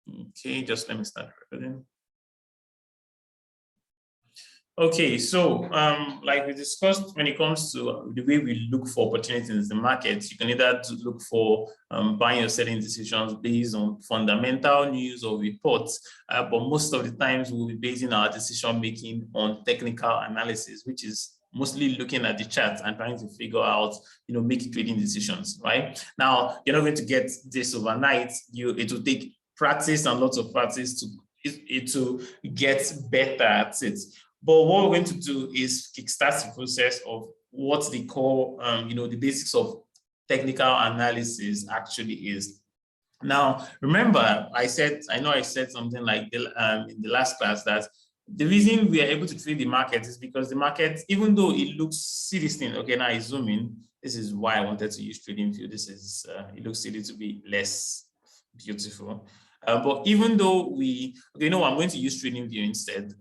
Okay, just let me start recording. Okay, so like we discussed, when it comes to the way we look for opportunities in the market, you can either look for buying or selling decisions based on fundamental news or reports, but most of the times we'll be basing our decision making on technical analysis, which is mostly looking at the charts and trying to figure out, make trading decisions, right? Now, you're not going to get this overnight. It will take practice and lots of practice to get better at it. But what we're going to do is kickstart the process of what they call, the basics of technical analysis actually is. Now, remember, I know I said something like in the last class that the reason we are able to trade the market is because the market, even though it looks, see this thing, okay, now I zoom in. This is why I wanted to use trading view. This is, it looks silly to be less beautiful. But even though I'm going to use trading view instead.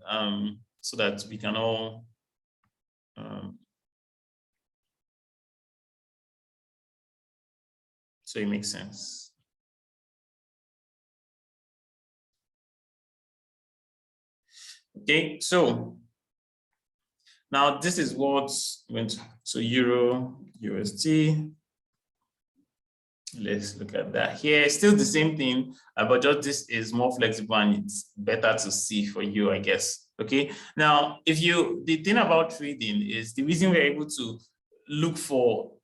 So that we can all so it makes sense. Okay, so now this is what's going to, so Euro, USD. Let's look at that here. Still the same thing, but just this is more flexible and it's better to see for you, I guess. Okay. Now, the thing about trading is the reason we're able to look for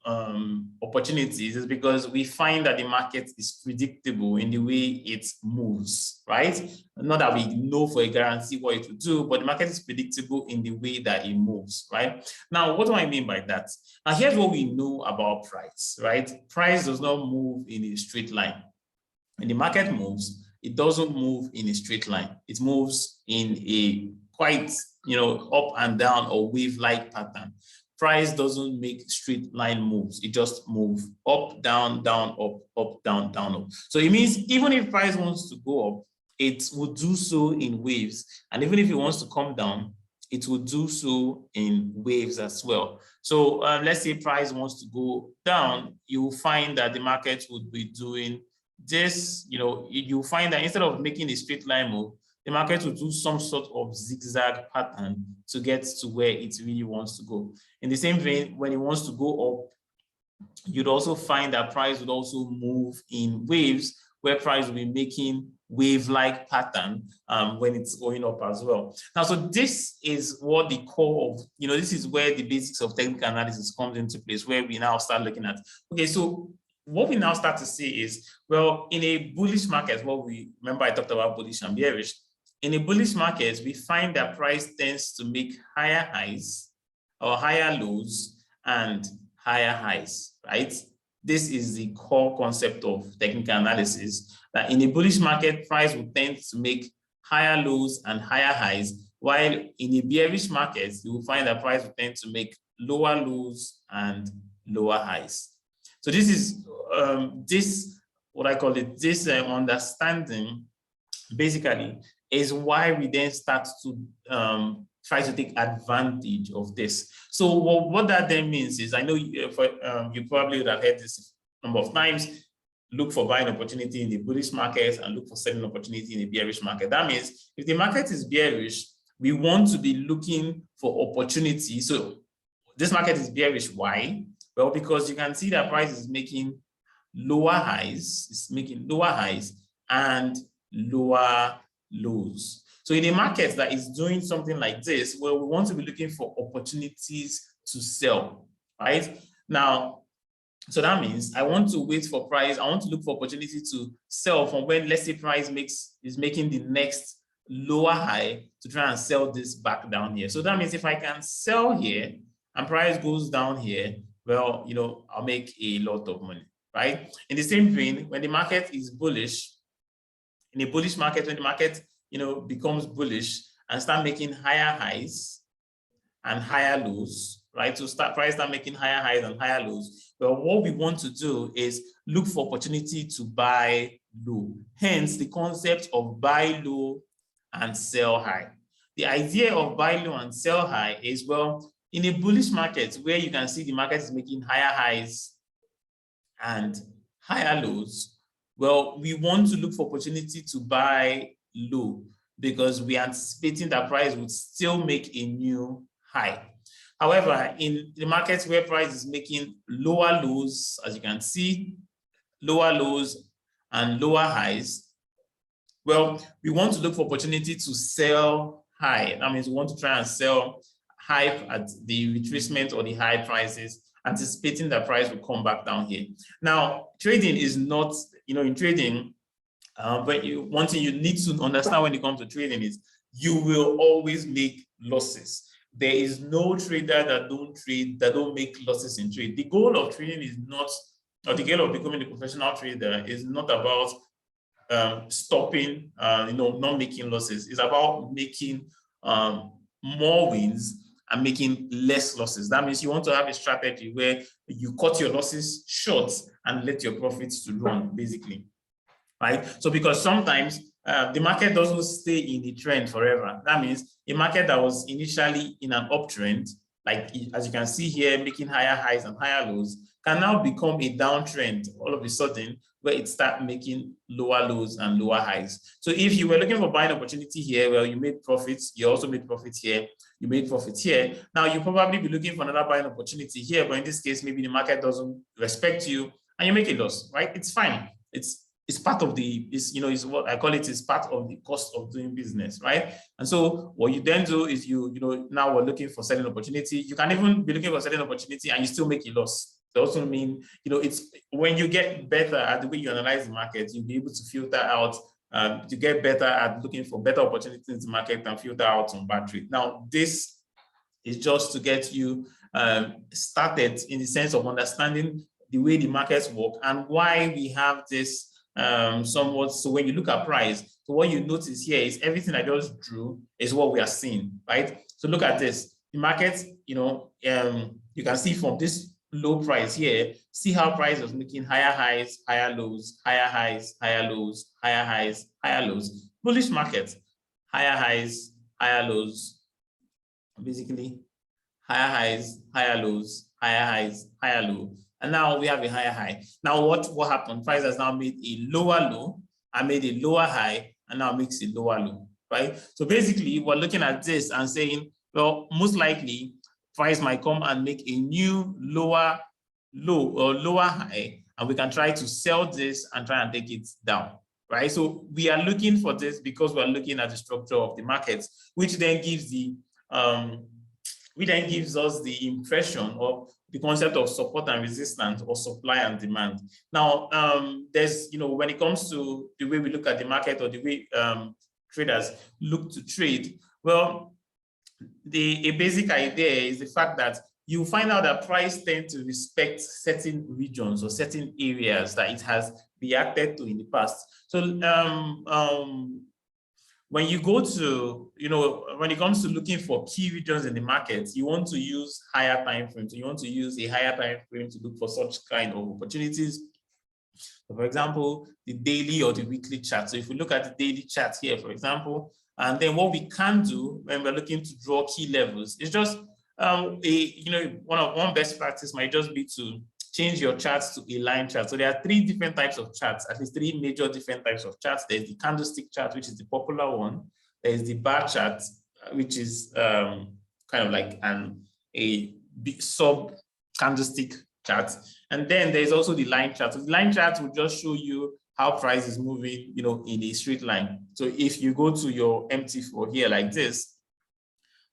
opportunities is because we find that the market is predictable in the way it moves, right? Not that we know for a guarantee what it will do, but the market is predictable in the way that it moves, right? Now, what do I mean by that? Now, here's what we know about price, right? Price does not move in a straight line. When the market moves, it doesn't move in a straight line. It moves in a quite, up and down or wave-like pattern. Price doesn't make straight line moves. It just moves up, down, down, up, down, down, up. So it means even if price wants to go up, it will do so in waves. And even if it wants to come down, it will do so in waves as well. So let's say price wants to go down, you will find that the market would be doing this. You'll find that instead of making a straight line move, the market will do some sort of zigzag pattern to get to where it really wants to go. In the same vein, when it wants to go up, you'd also find that price would also move in waves, where price will be making wave-like pattern when it's going up as well. Now, so this is what the core of, this is where the basics of technical analysis comes into place, where we now start looking at, okay, so what we now start to see is, well, in a bullish market, remember I talked about bullish and bearish. In a bullish market, we find that price tends to make higher highs or higher lows and higher highs, right? This is the core concept of technical analysis, that in a bullish market, price will tend to make higher lows and higher highs, while in a bearish market, you will find that price will tend to make lower lows and lower highs. So this is this understanding basically is why we then start to try to take advantage of this. So what that then means is, I know you probably would have heard this a number of times, look for buying opportunity in the bullish market and look for selling opportunity in the bearish market. That means if the market is bearish, we want to be looking for opportunity. So this market is bearish. Why? Well, because you can see that price is making lower highs, and lower lows. So in a market that is doing something like this, well, we want to be looking for opportunities to sell, right? Now, so that means I want to wait for price. I want to look for opportunity to sell from when, let's say, price is making the next lower high to try and sell this back down here. So that means if I can sell here and price goes down here, well, I'll make a lot of money, right? In the same vein, when the market is bullish, in a bullish market, when the market becomes bullish and start making higher highs and higher lows, right? So price start making higher highs and higher lows. Well, what we want to do is look for opportunity to buy low. Hence the concept of buy low and sell high. The idea of buy low and sell high is, well, in a bullish market where you can see the market is making higher highs and higher lows, Well, we want to look for opportunity to buy low because we are anticipating that price would still make a new high. However, in the markets where price is making lower lows, as you can see, lower lows and lower highs, well, we want to look for opportunity to sell high. That means we want to try and sell high at the retracement or the high prices, anticipating that price will come back down here. Now, trading is not, in trading, but one thing you need to understand when it comes to trading is you will always make losses. There is no trader that don't make losses in trade. The goal of trading is not, or the goal of becoming a professional trader is not about stopping, not making losses. It's about making more wins and making less losses. That means you want to have a strategy where you cut your losses short and let your profits to run, basically, right? So because sometimes the market doesn't stay in the trend forever. That means a market that was initially in an uptrend, like as you can see here, making higher highs and higher lows, can now become a downtrend all of a sudden, where it starts making lower lows and lower highs. So if you were looking for buying opportunity here, well, you made profits, you also made profits here, you made profits here. Now you probably be looking for another buying opportunity here, but in this case, maybe the market doesn't respect you and you make a loss, right? It's fine. It's part of the, is what I call it, is part of the cost of doing business, right? And so what you then do is now we're looking for selling opportunity. You can even be looking for selling opportunity and you still make a loss. It also means, it's when you get better at the way you analyze the market, you'll be able to filter out, to get better at looking for better opportunities in the market and filter out some bad trade. Now, this is just to get you started in the sense of understanding the way the markets work and why we have this somewhat. So when you look at price, so what you notice here is everything I just drew is what we are seeing, right? So look at this. The market, you can see from this low price here, see how price was making higher highs, higher lows, higher highs, higher lows, higher highs, higher lows. Bullish market, higher highs, higher lows, basically higher highs, higher lows, higher highs, higher low. And now we have a higher high. Now what happened? Price has now made a lower low and made a lower high and now makes a lower low, right? So basically we're looking at this and saying, well, most likely price might come and make a new lower low or lower high, and we can try to sell this and try and take it down, right? So we are looking for this because we're looking at the structure of the markets, which then gives us the impression of the concept of support and resistance or supply and demand. Now, there's, when it comes to the way we look at the market or the way traders look to trade, well, a basic idea is the fact that you find out that price tends to respect certain regions or certain areas that it has reacted to in the past. So when you go to, when it comes to looking for key regions in the market, you want to use higher time frames. So you want to use a higher time frame to look for such kind of opportunities. So for example, the daily or the weekly chart. So if we look at the daily chart here, for example, and then what we can do when we're looking to draw key levels is just one best practice might just be to change your charts to a line chart. So there are three different types of charts, at least three major different types of charts. There's the candlestick chart, which is the popular one. There's the bar chart, which is kind of like a big sub candlestick chart. And then there's also the line chart. So the line chart will just show you how price is moving, in a straight line. So if you go to your MT4 here like this,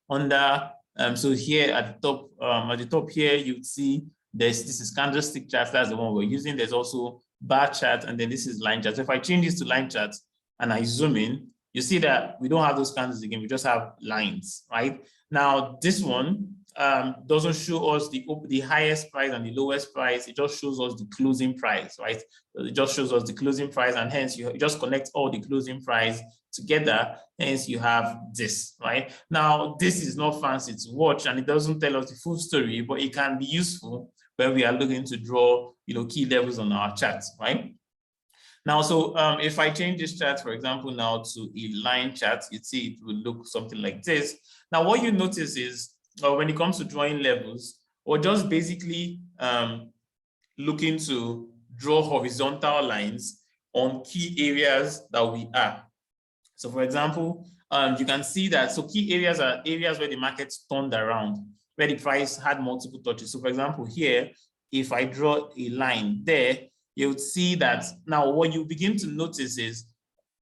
under so here at the top here, you'd see this is candlestick chart. That's the one we're using. There's also bar chart, and then this is line chart. So if I change this to line chart and I zoom in, you see that we don't have those candles again. We just have lines, right? Now this one doesn't show us the highest price and the lowest price. It just shows us the closing price, right? It just shows us the closing price, and hence you just connect all the closing price together. Hence you have this, right? Now this is not fancy to watch, and it doesn't tell us the full story, but it can be useful when we are looking to draw, key levels on our charts, right? Now, so if I change this chart, for example, now to a line chart, you'd see it will look something like this. Now, what you notice is when it comes to drawing levels, or just basically looking to draw horizontal lines, on key areas that we are. So for example, you can see that, so key areas are areas where the market turned around, where the price had multiple touches. So for example, here, if I draw a line there, you would see that now what you begin to notice is,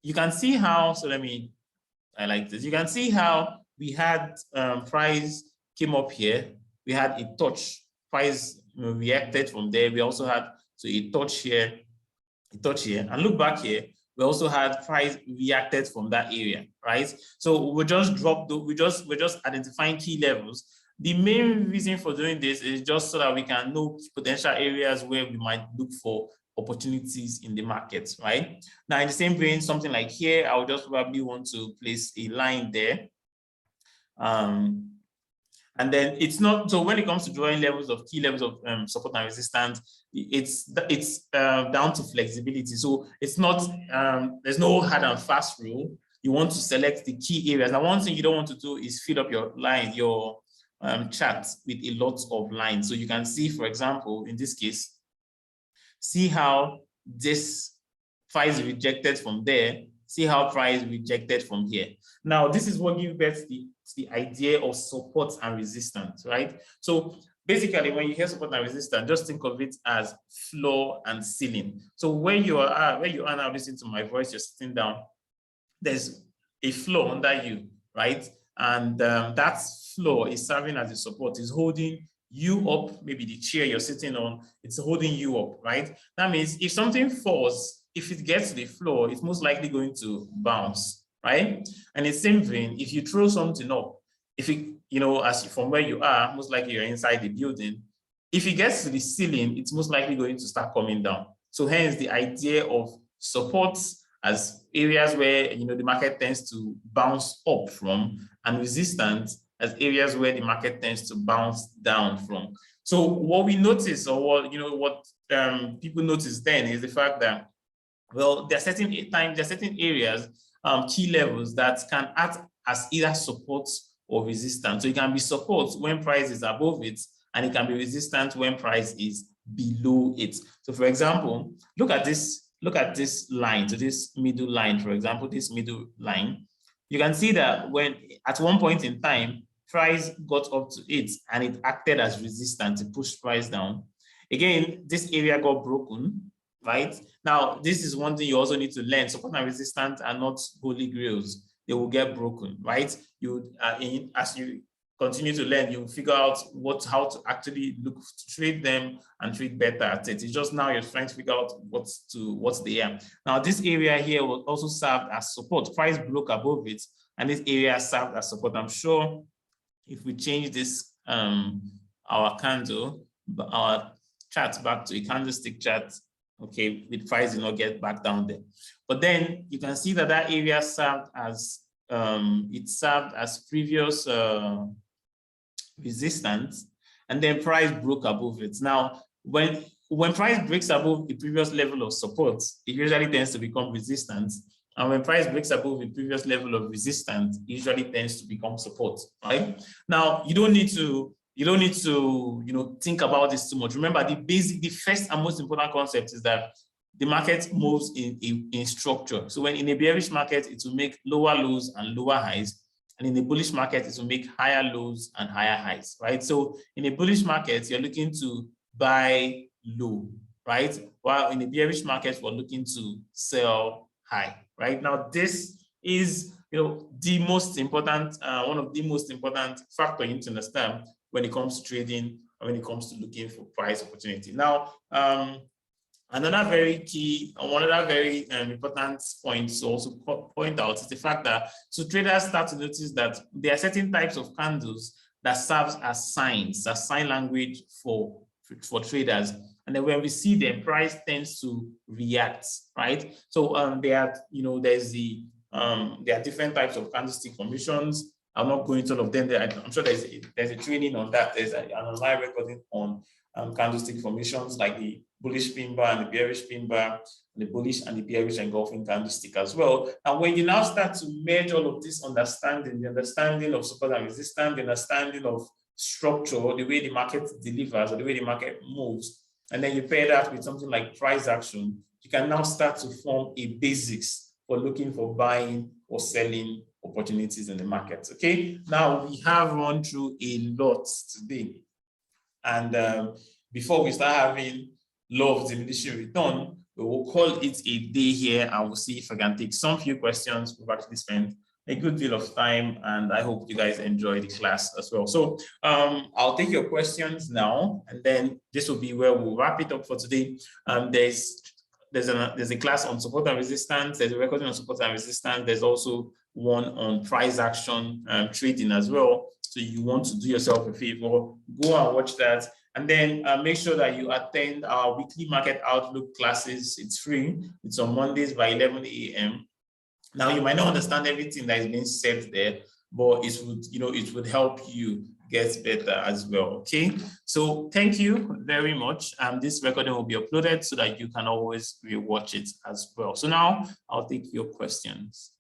you can see how, so I like this. You can see how we had price came up here. We had a touch, price reacted from there. We also had a touch here, and look back here. We also had price reacted from that area, right? So we just dropped, we're just identifying key levels. The main reason for doing this is just so that we can know potential areas where we might look for opportunities in the market, right? Now, in the same vein, something like here, I would just probably want to place a line there. And then it's not, so when it comes to drawing levels of key levels of support and resistance, it's down to flexibility. So it's not, there's no hard and fast rule. You want to select the key areas. Now, one thing you don't want to do is fill up your line, your chart with a lot of lines. So you can see, for example, in this case, see how this price rejected from there, see how price rejected from here. Now, this is what gives birth to the idea of support and resistance, right? So basically, when you hear support and resistance, just think of it as floor and ceiling. So where you are now listening to my voice, you're sitting down, there's a floor under you, right? And that floor is serving as a support, is holding you up, maybe the chair you're sitting on, it's holding you up, right? That means if something falls, if it gets to the floor, it's most likely going to bounce, right? And in the same vein, if you throw something up, if it, from where you are, most likely you're inside the building, if it gets to the ceiling, it's most likely going to start coming down. So hence the idea of supports as areas where, the market tends to bounce up from, and resistance as areas where the market tends to bounce down from. So what we notice, or what people notice then, is the fact that, well, there are certain areas, key levels that can act as either support or resistance. So it can be support when price is above it, and it can be resistant when price is below it. So for example, look at this line, so this middle line, for example, this middle line. You can see that when at one point in time, price got up to it and it acted as resistance, it pushed price down. Again, this area got broken, right? Now, this is one thing you also need to learn. Support and resistance are not holy grails. They will get broken, right? As you continue to learn, you figure out how to actually look to trade them and trade better at it. It's just now you're trying to figure out what's the aim. Now, this area here will also serve as support. Price broke above it, and this area served as support. I'm sure if we change this, our candle, our chart back to a candlestick chart, okay, with price did not get back down there. But then you can see that area served as, previous resistance, and then price broke above it. Now, when price breaks above the previous level of support, it usually tends to become resistance. And when price breaks above the previous level of resistance, it usually tends to become support, right? Now, you don't need to think about this too much. Remember, the first and most important concept is that the market moves in structure. So when in a bearish market, it will make lower lows and lower highs. And in a bullish market, it will make higher lows and higher highs, right? So in a bullish market, you're looking to buy low, right? While in a bearish market, we're looking to sell high, right? Now, this is, the most important, one of the most important factor you need to understand when it comes to trading, or when it comes to looking for price opportunity. Now, another very important point to also point out is the fact that, so traders start to notice that there are certain types of candles that serves as signs, as sign language for traders. And then when we see them, price tends to react, right? So there are different types of candlestick formations. I'm not going to all of them. I'm sure there's a training on that. There's an online recording on candlestick formations, like the bullish pin bar and the bearish pin bar, the bullish and the bearish engulfing candlestick as well. And when you now start to merge all of this understanding, the understanding of support and resistance, the understanding of structure, the way the market delivers, or the way the market moves, and then you pair that with something like price action, you can now start to form a basics for looking for buying or selling opportunities in the market. Okay, now we have run through a lot today, and before we start having law of diminishing return, we will call it a day here, and we'll see if I can take some few questions. We've actually spent a good deal of time, and I hope you guys enjoy the class as well. So I'll take your questions now, and then this will be where we'll wrap it up for today. There's a class on support and resistance. There's a recording on support and resistance. There's also one on price action trading as well. So you want to do yourself a favor, go and watch that. And then make sure that you attend our weekly market outlook classes. It's free. It's on Mondays by 11 a.m. Now, you might not understand everything that is being said there, but it would help you get better as well. Okay, so thank you very much. This recording will be uploaded so that you can always rewatch it as well. So now I'll take your questions.